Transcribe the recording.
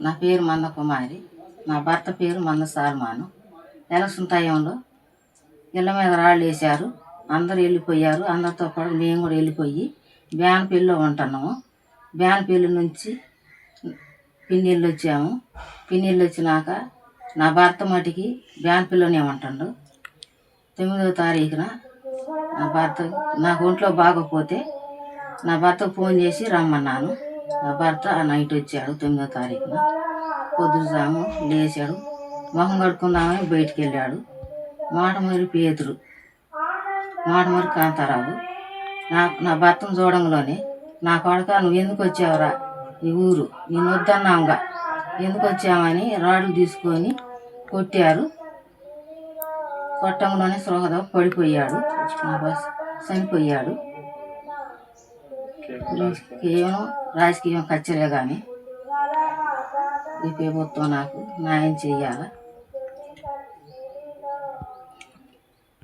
నా పేరు మందకుమారి. నా భర్త పేరు మంద సాల్మాను. ఎలక్షన్ టైంలో ఇళ్ళ మీద రాళ్ళు వేశారు. అందరూ వెళ్ళిపోయారు. అందరితో పాటు మేము కూడా వెళ్ళిపోయి బ్యాన్పల్లిలో ఉంటున్నాము. బ్యాన్పల్లి నుంచి పిన్నెల్లి వచ్చాము. పిన్నెల్లి వచ్చినాక నా భర్త మటుకి బ్యాన్పల్లిలోనే ఉంటుండు. 9వ తారీఖున నాకు ఒంట్లో బాగోకపోతే నా భర్తకు ఫోన్ చేసి రమ్మన్నాను. నా భర్త ఆ నైట్ వచ్చాడు. 9వ తారీఖున పొద్దుసాము లేచాడు. మొహం కడుక్కుందామని బయటికి వెళ్ళాడు. మాటమూరి పేతురు, మాటమూరి కాంతారావు నా భర్తను చూడంలోనే, నా కొడక నువ్వు ఎందుకు వచ్చావురా ఈ ఊరు, నేను వద్దన్నావుగా, ఎందుకు వచ్చామని రాడ్లు తీసుకొని కొట్టారు. కొట్టంలోనే సృహద పడిపోయాడు. నా బస్ చనిపోయాడు. కేవలం రాజకీయం ఖర్చులే కానీ ఈ ప్రభుత్వం నాకు న్యాయం చేయాలి.